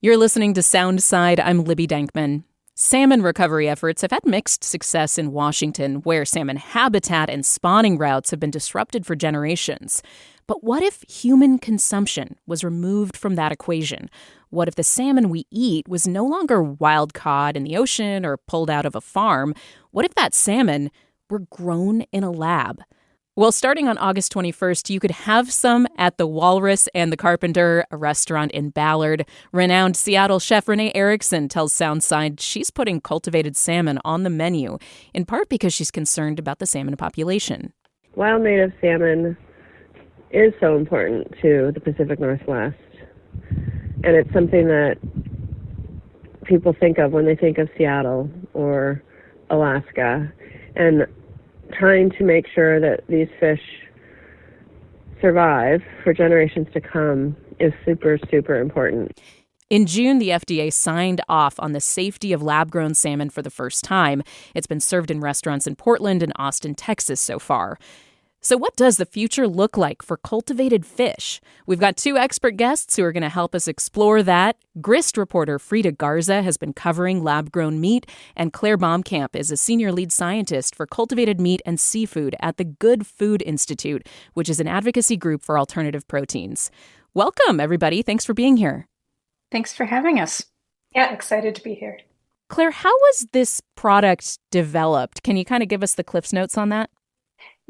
You're listening to Soundside. I'm Libby Dankman. Salmon recovery efforts have had mixed success in Washington, where salmon habitat and spawning routes have been disrupted for generations. But what if human consumption was removed from that equation? What if the salmon we eat was no longer wild caught in the ocean or pulled out of a farm? What if that salmon were grown in a lab? Well, starting on August 21st, you could have some at the Walrus and the Carpenter, a restaurant in Ballard. Renowned Seattle chef Renee Erickson tells Soundside she's putting cultivated salmon on the menu, in part because she's concerned about the salmon population. Wild native salmon is so important to the Pacific Northwest, and it's something that people think of when they think of Seattle or Alaska, and trying to make sure that these fish survive for generations to come is super, super important. In June, the FDA signed off on the safety of lab-grown salmon for the first time. It's been served in restaurants in Portland and Austin, Texas so far. So what does the future look like for cultivated fish? We've got two expert guests who are going to help us explore that. Grist reporter Frida Garza has been covering lab-grown meat, and Claire Bomkamp is a senior lead scientist for cultivated meat and seafood at the Good Food Institute, which is an advocacy group for alternative proteins. Welcome, everybody. Thanks for being here. Thanks for having us. Yeah, excited to be here. Claire, how was this product developed? Can you kind of give us the Cliff's Notes on that?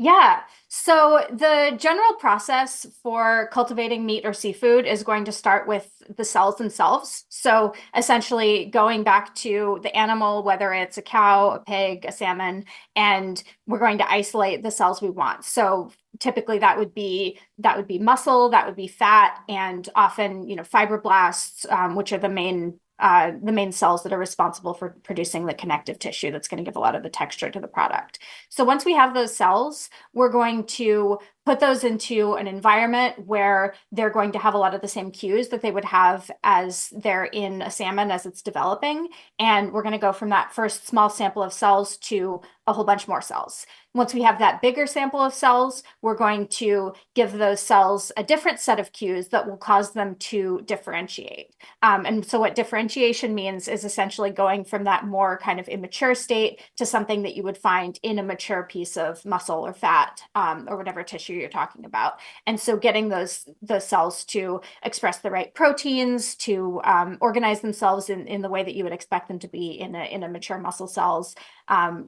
Yeah. So the general process for cultivating meat or seafood is going to start with the cells themselves. So essentially going back to the animal, whether it's a cow, a pig, a salmon, and we're going to isolate the cells we want. So typically that would be muscle, that would be fat, and often, fibroblasts, which are the main cells that are responsible for producing the connective tissue that's going to give a lot of the texture to the product. So once we have those cells, we're going to put those into an environment where they're going to have a lot of the same cues that they would have as they're in a salmon as it's developing. And we're going to go from that first small sample of cells to a whole bunch more cells. Once we have that bigger sample of cells, we're going to give those cells a different set of cues that will cause them to differentiate. And so what differentiation means is essentially going from that more kind of immature state to something that you would find in a mature piece of muscle or fat, or whatever tissue you're talking about. And so getting those cells to express the right proteins, to organize themselves in the way that you would expect them to be in a mature muscle cells,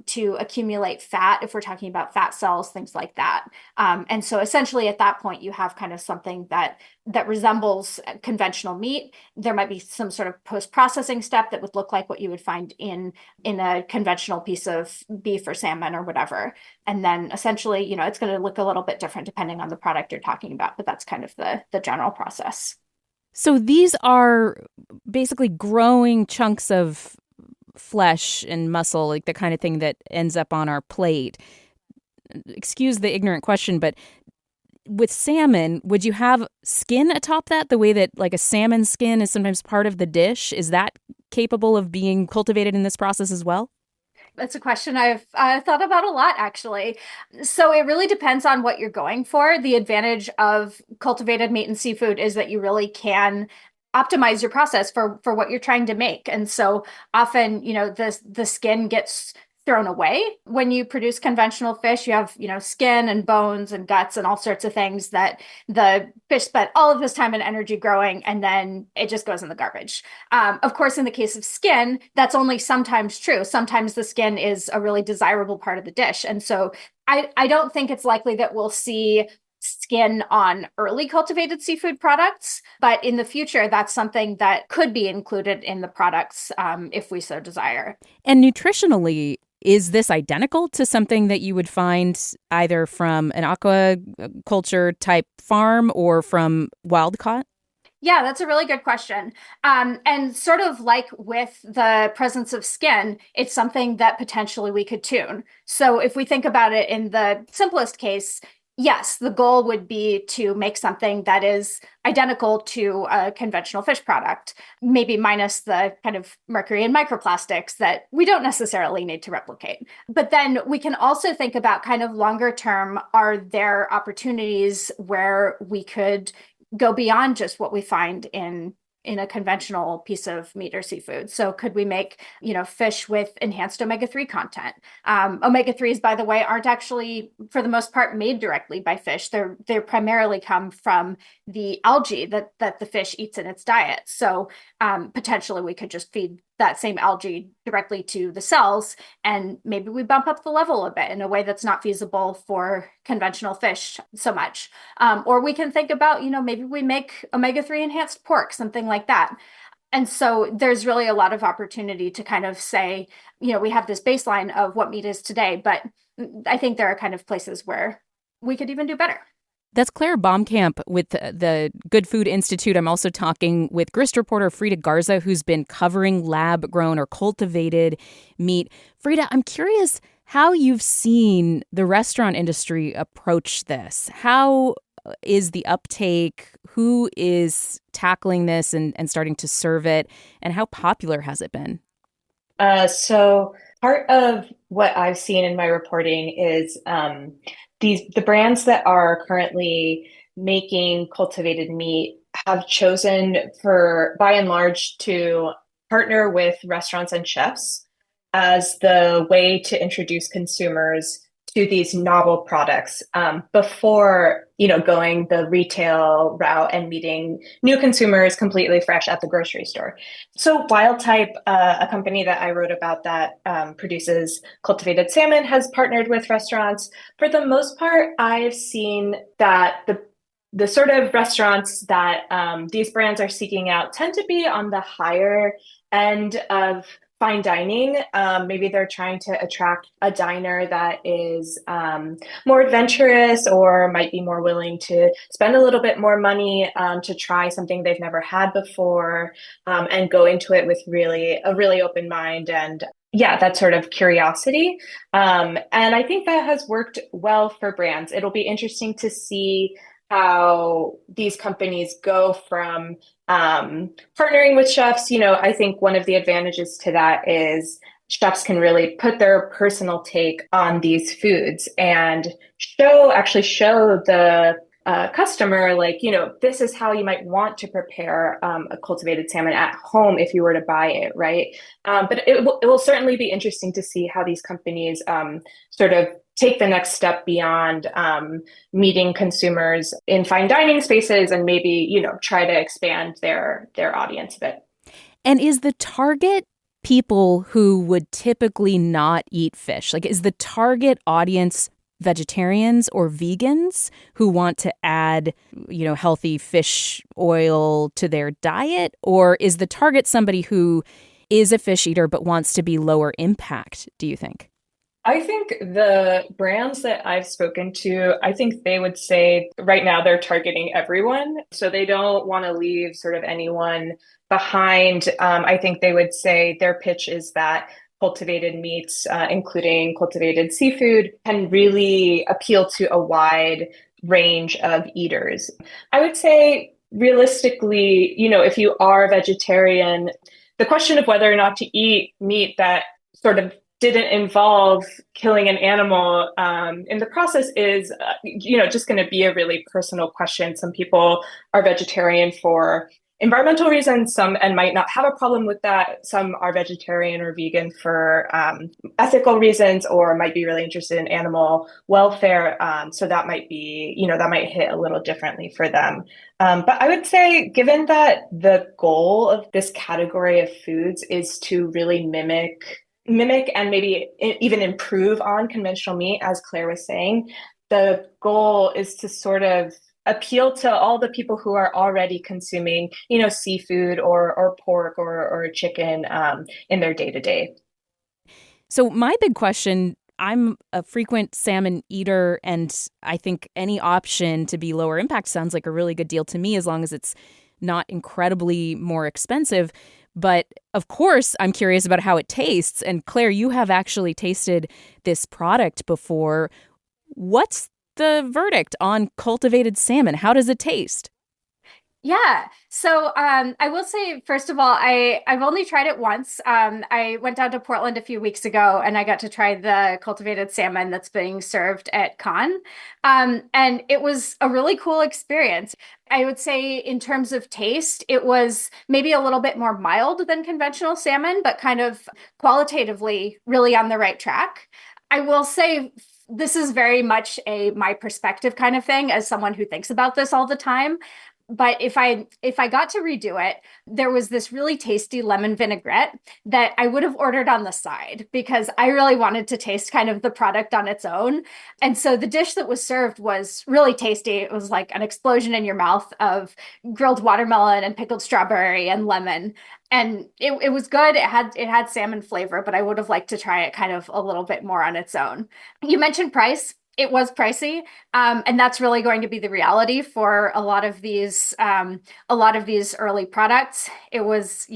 to accumulate fat, if we're talking about fat cells, things like that. And so essentially at that point, you have kind of something that resembles conventional meat. There might be some sort of post-processing step that would look like what you would find in a conventional piece of beef or salmon or whatever. And then essentially, it's going to look a little bit different depending on the product you're talking about, but that's kind of the general process. So these are basically growing chunks of flesh and muscle, like the kind of thing that ends up on our plate. Excuse the ignorant question, but with salmon, would you have skin atop that the way that like a salmon skin is sometimes part of the dish? Is that capable of being cultivated in this process as well? That's a question I've thought about a lot, actually. So it really depends on what you're going for. The advantage of cultivated meat and seafood is that you really can optimize your process for what you're trying to make. And so often, the skin gets thrown away. When you produce conventional fish, you have, skin and bones and guts and all sorts of things that the fish spent all of this time and energy growing, and then it just goes in the garbage. Of course, in the case of skin, that's only sometimes true. Sometimes the skin is a really desirable part of the dish. And so I don't think it's likely that we'll see skin on early cultivated seafood products, but in the future, that's something that could be included in the products if we so desire. And nutritionally, is this identical to something that you would find either from an aquaculture type farm or from wild caught? Yeah, that's a really good question. And sort of like with the presence of skin, it's something that potentially we could tune. So if we think about it in the simplest case, yes, the goal would be to make something that is identical to a conventional fish product, maybe minus the kind of mercury and microplastics that we don't necessarily need to replicate. But then we can also think about kind of longer term, are there opportunities where we could go beyond just what we find in in a conventional piece of meat or seafood. So could we make, fish with enhanced omega-3 content? Omega-3s, by the way, aren't actually, for the most part, made directly by fish. They're primarily come from the algae that the fish eats in its diet. So potentially we could just feed that same algae directly to the cells, and maybe we bump up the level a bit in a way that's not feasible for conventional fish so much. Or we can think about, maybe we make omega-3 enhanced pork, something like that. And so there's really a lot of opportunity to kind of say, we have this baseline of what meat is today, but I think there are kind of places where we could even do better. That's Claire Bomkamp with the Good Food Institute. I'm also talking with Grist reporter Frida Garza, who's been covering lab-grown or cultivated meat. Frida, I'm curious how you've seen the restaurant industry approach this. How is the uptake? Who is tackling this and starting to serve it? And how popular has it been? So part of what I've seen in my reporting is the brands that are currently making cultivated meat have chosen by and large to partner with restaurants and chefs as the way to introduce consumers to these novel products before, going the retail route and meeting new consumers completely fresh at the grocery store. So Wild Type, a company that I wrote about that produces cultivated salmon, has partnered with restaurants. For the most part, I've seen that the sort of restaurants that these brands are seeking out tend to be on the higher end of fine dining. Maybe they're trying to attract a diner that is more adventurous or might be more willing to spend a little bit more money to try something they've never had before and go into it with a really open mind and that sort of curiosity. And I think that has worked well for brands. It'll be interesting to see how these companies go from partnering with chefs. I think one of the advantages to that is chefs can really put their personal take on these foods and show the customer, this is how you might want to prepare a cultivated salmon at home if you were to buy it, right? But it will certainly be interesting to see how these companies sort of take the next step beyond meeting consumers in fine dining spaces and maybe, try to expand their audience a bit. And is the target people who would typically not eat fish? Is the target audience vegetarians or vegans who want to add, healthy fish oil to their diet? Or is the target somebody who is a fish eater but wants to be lower impact, do you think? I think the brands that I've spoken to, I think they would say right now they're targeting everyone. So they don't want to leave sort of anyone behind. I think they would say their pitch is that cultivated meats, including cultivated seafood, can really appeal to a wide range of eaters. I would say realistically, if you are a vegetarian, the question of whether or not to eat meat that sort of didn't involve killing an animal in the process is, just going to be a really personal question. Some people are vegetarian for environmental reasons, and might not have a problem with that. Some are vegetarian or vegan for ethical reasons, or might be really interested in animal welfare. So that might be, that might hit a little differently for them. But I would say, given that the goal of this category of foods is to really mimic and maybe even improve on conventional meat, as Claire was saying, the goal is to sort of appeal to all the people who are already consuming, seafood or pork or chicken in their day-to-day. So my big question, I'm a frequent salmon eater, and I think any option to be lower impact sounds like a really good deal to me, as long as it's not incredibly more expensive. But of course, I'm curious about how it tastes. And Claire, you have actually tasted this product before. What's the verdict on cultivated salmon? How does it taste? Yeah. So I will say, first of all, I've only tried it once. I went down to Portland a few weeks ago and I got to try the cultivated salmon that's being served at Con. And it was a really cool experience. I would say in terms of taste, it was maybe a little bit more mild than conventional salmon, but kind of qualitatively really on the right track. I will say this is very much a my perspective kind of thing as someone who thinks about this all the time. But if I got to redo it, there was this really tasty lemon vinaigrette that I would have ordered on the side because I really wanted to taste kind of the product on its own. And so the dish that was served was really tasty. It was like an explosion in your mouth of grilled watermelon and pickled strawberry and lemon. And it was good. It had salmon flavor, but I would have liked to try it kind of a little bit more on its own. You mentioned price. It was pricey, and that's really going to be the reality for a lot of these early products. It was,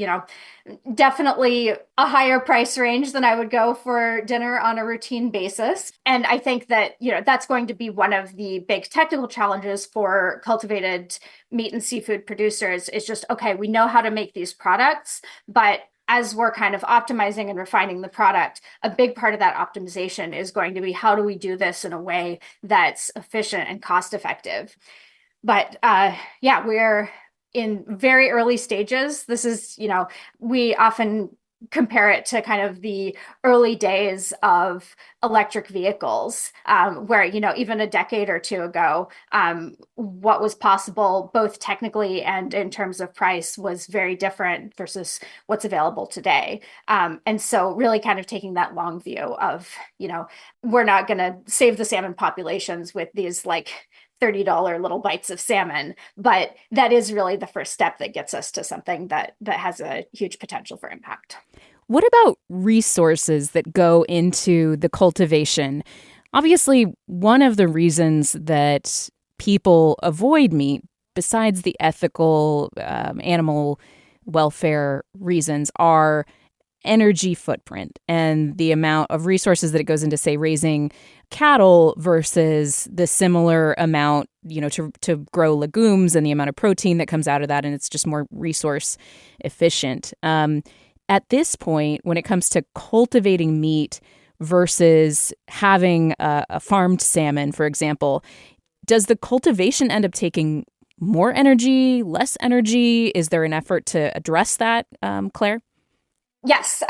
definitely a higher price range than I would go for dinner on a routine basis. And I think that, that's going to be one of the big technical challenges for cultivated meat and seafood producers is just, okay, we know how to make these products, but as we're kind of optimizing and refining the product, a big part of that optimization is going to be how do we do this in a way that's efficient and cost effective. But yeah, we're in very early stages. This is, we often compare it to kind of the early days of electric vehicles, where, even a decade or two ago, what was possible, both technically and in terms of price, was very different versus what's available today. And so really kind of taking that long view of, we're not going to save the salmon populations with these like $30 little bites of salmon, but that is really the first step that gets us to something that has a huge potential for impact. What about resources that go into the cultivation? Obviously, one of the reasons that people avoid meat, besides the ethical animal welfare reasons, are energy footprint and the amount of resources that it goes into, say, raising cattle versus the similar amount, to grow legumes and the amount of protein that comes out of that. And it's just more resource efficient. At this point, when it comes to cultivating meat versus having a farmed salmon, for example, does the cultivation end up taking more energy, less energy? Is there an effort to address that, Claire? Yes,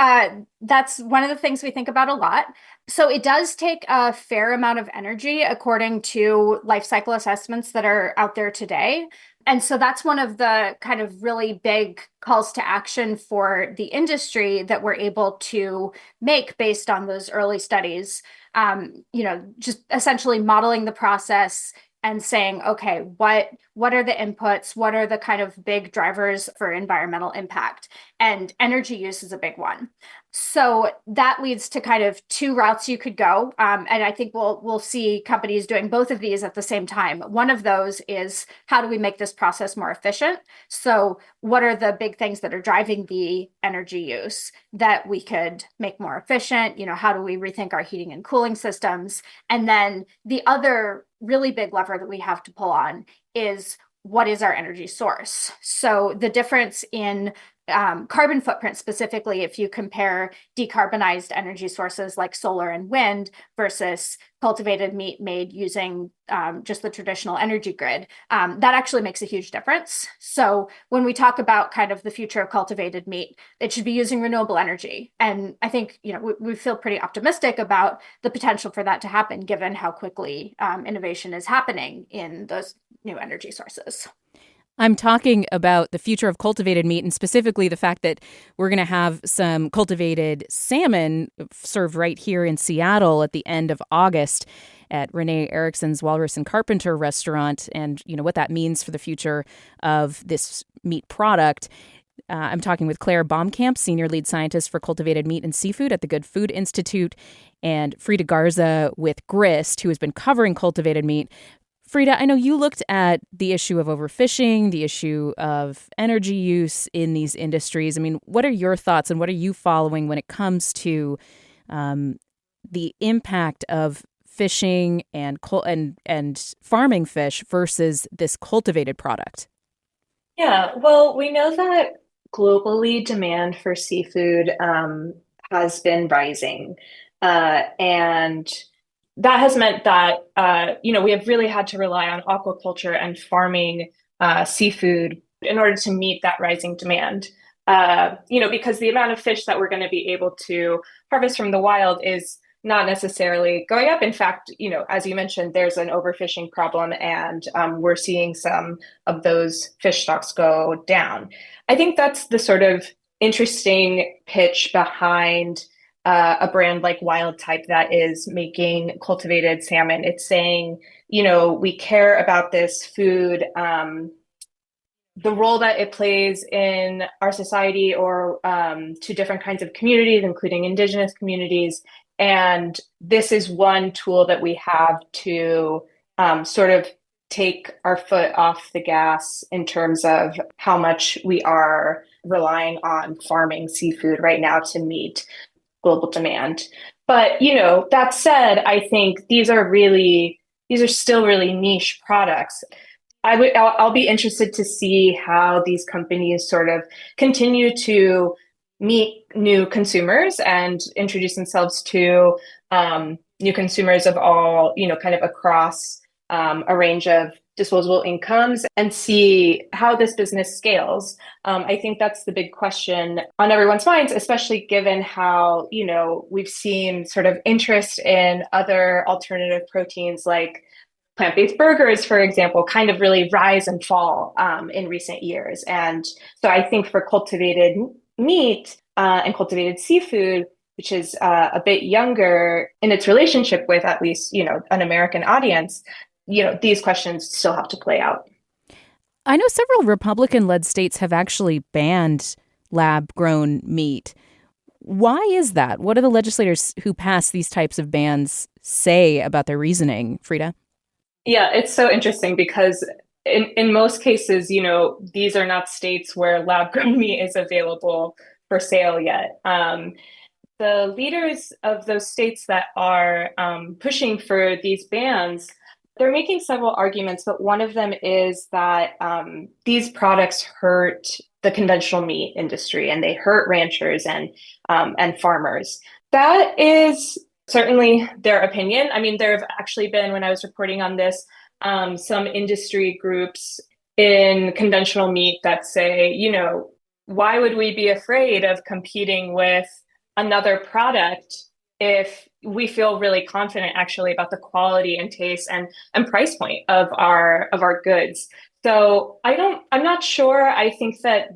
that's one of the things we think about a lot. So it does take a fair amount of energy according to life cycle assessments that are out there today. And so that's one of the kind of really big calls to action for the industry that we're able to make based on those early studies. Just essentially modeling the process and saying, okay, what are the inputs? What are the kind of big drivers for environmental impact? And energy use is a big one. So that leads to kind of two routes you could go. And I think we'll see companies doing both of these at the same time. One of those is how do we make this process more efficient? So what are the big things that are driving the energy use that we could make more efficient? How do we rethink our heating and cooling systems? And then the other really big lever that we have to pull on is what is our energy source? So the difference in carbon footprint, specifically, if you compare decarbonized energy sources like solar and wind versus cultivated meat made using just the traditional energy grid, that actually makes a huge difference. So when we talk about kind of the future of cultivated meat, it should be using renewable energy. And I think, we feel pretty optimistic about the potential for that to happen, given how quickly innovation is happening in those new energy sources. I'm talking about the future of cultivated meat and specifically the fact that we're going to have some cultivated salmon served right here in Seattle at the end of August at Renee Erickson's Walrus and Carpenter restaurant, and what that means for the future of this meat product. I'm talking with Claire Bomkamp, Senior Lead Scientist for Cultivated Meat and Seafood at the Good Food Institute, and Frida Garza with Grist, who has been covering cultivated meat. Frida, I know you looked at the issue of overfishing, the issue of energy use in these industries. I mean, what are your thoughts and what are you following when it comes to the impact of fishing and farming fish versus this cultivated product? Yeah, well, we know that globally demand for seafood has been rising. And that has meant that, we have really had to rely on aquaculture and farming seafood in order to meet that rising demand. Because the amount of fish that we're going to be able to harvest from the wild is not necessarily going up. In fact, as you mentioned, there's an overfishing problem, and we're seeing some of those fish stocks go down. I think that's the sort of interesting pitch behind a brand like Wild Type that is making cultivated salmon. It's saying, we care about this food, the role that it plays in our society or to different kinds of communities, including indigenous communities. And this is one tool that we have to sort of take our foot off the gas in terms of how much we are relying on farming seafood right now to meet global demand. But, that said, I think these are still really niche products. I'll be interested to see how these companies sort of continue to meet new consumers and introduce themselves to new consumers of all, kind of across a range of disposable incomes and see how this business scales. I think that's the big question on everyone's minds, especially given how, we've seen sort of interest in other alternative proteins like plant-based burgers, for example, kind of really rise and fall in recent years. And so I think for cultivated meat and cultivated seafood, which is a bit younger in its relationship with at least, an American audience, these questions still have to play out. I know several Republican-led states have actually banned lab-grown meat. Why is that? What do the legislators who pass these types of bans say about their reasoning, Frida? Yeah, it's so interesting because in most cases, these are not states where lab-grown meat is available for sale yet. The leaders of those states that are pushing for these bans, they're making several arguments, but one of them is that these products hurt the conventional meat industry and they hurt ranchers and farmers. That is certainly their opinion. I mean, there have actually been, when I was reporting on this, some industry groups in conventional meat that say, why would we be afraid of competing with another product if we feel really confident actually about the quality and taste and price point of our goods. So I'm not sure. I think that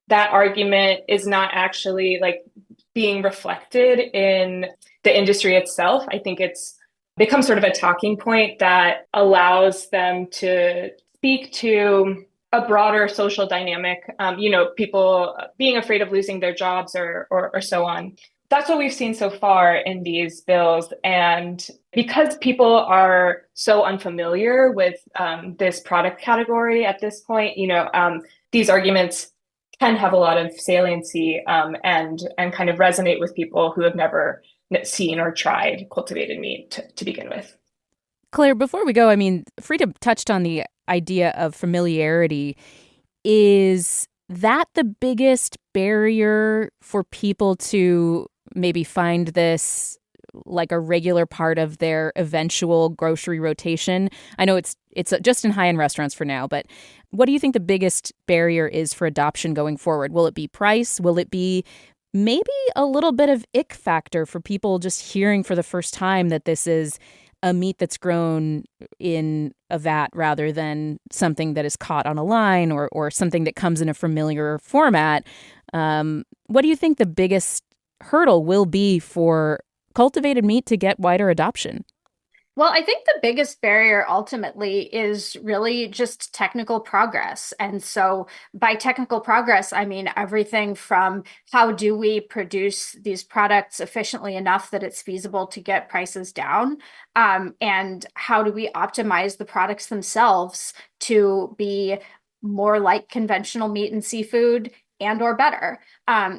argument is not actually like being reflected in the industry itself. I think it's become sort of a talking point that allows them to speak to a broader social dynamic, people being afraid of losing their jobs or so on. That's what we've seen so far in these bills. And because people are so unfamiliar with this product category at this point, these arguments can have a lot of saliency and kind of resonate with people who have never seen or tried cultivated meat to begin with. Claire, before we go, I mean, Frida touched on the idea of familiarity. Is that the biggest barrier for people to maybe find this like a regular part of their eventual grocery rotation? I know it's just in high-end restaurants for now, but what do you think the biggest barrier is for adoption going forward? Will it be price? Will it be maybe a little bit of ick factor for people just hearing for the first time that this is a meat that's grown in a vat rather than something that is caught on a line or something that comes in a familiar format? What do you think the biggest hurdle will be for cultivated meat to get wider adoption? Well, I think the biggest barrier ultimately is really just technical progress. And so by technical progress, I mean everything from how do we produce these products efficiently enough that it's feasible to get prices down, and how do we optimize the products themselves to be more like conventional meat and seafood and or better.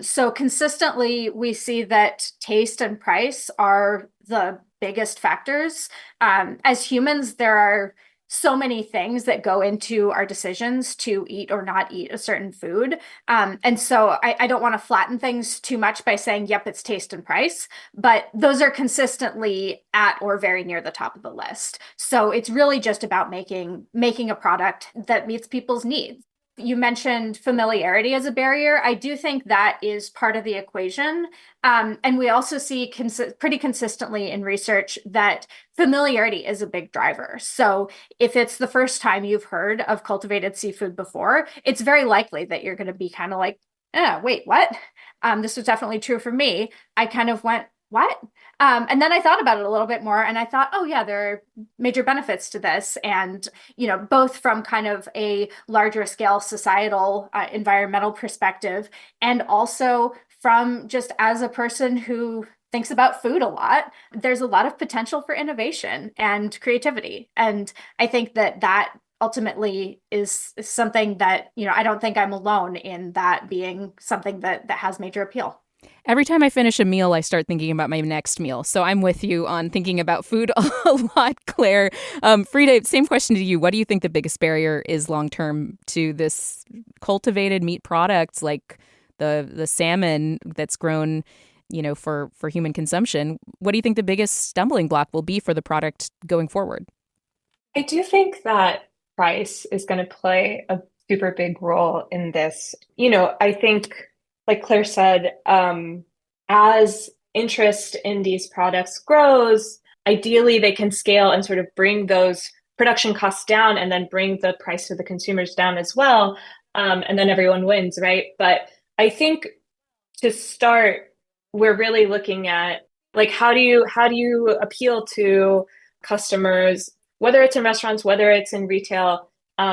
So consistently, we see that taste and price are the biggest factors. As humans, there are so many things that go into our decisions to eat or not eat a certain food. And so I don't want to flatten things too much by saying, yep, it's taste and price, but those are consistently at or very near the top of the list. So it's really just about making a product that meets people's needs. You mentioned familiarity as a barrier. I do think that is part of the equation. And we also see pretty consistently in research that familiarity is a big driver. So if it's the first time you've heard of cultivated seafood before, it's very likely that you're going to be kind of like, wait, what? This was definitely true for me. I kind of went, what? And then I thought about it a little bit more and I thought, oh yeah, there are major benefits to this. And, both from kind of a larger scale societal, environmental perspective, and also from just as a person who thinks about food a lot, there's a lot of potential for innovation and creativity. And I think that ultimately is something that, I don't think I'm alone in that being something that has major appeal. Every time I finish a meal, I start thinking about my next meal. So I'm with you on thinking about food a lot, Claire. Frida, same question to you. What do you think the biggest barrier is long-term to this cultivated meat products like the salmon that's grown, for human consumption? What do you think the biggest stumbling block will be for the product going forward? I do think that price is going to play a super big role in this. I think, like Claire said, as interest in these products grows, ideally they can scale and sort of bring those production costs down and then bring the price to the consumers down as well. And then everyone wins, right? But I think to start, we're really looking at like how do you appeal to customers, whether it's in restaurants, whether it's in retail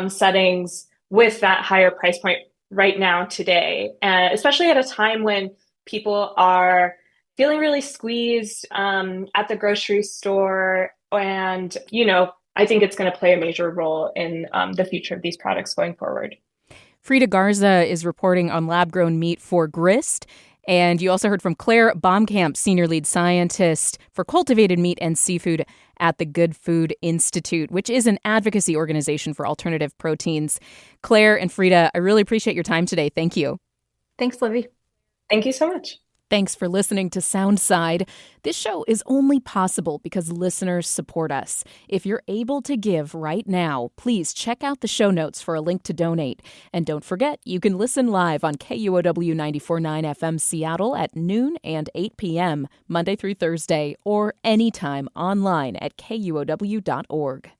settings, with that higher price point right now today, especially at a time when people are feeling really squeezed at the grocery store. And, I think it's going to play a major role in the future of these products going forward. Frida Garza is reporting on lab-grown meat for Grist. And you also heard from Claire Bomkamp, Senior Lead Scientist for Cultivated Meat and Seafood at the Good Food Institute, which is an advocacy organization for alternative proteins. Claire and Frida, I really appreciate your time today. Thank you. Thanks, Livy. Thank you so much. Thanks for listening to Soundside. This show is only possible because listeners support us. If you're able to give right now, please check out the show notes for a link to donate. And don't forget, you can listen live on KUOW 94.9 FM Seattle at noon and 8 p.m., Monday through Thursday, or anytime online at KUOW.org.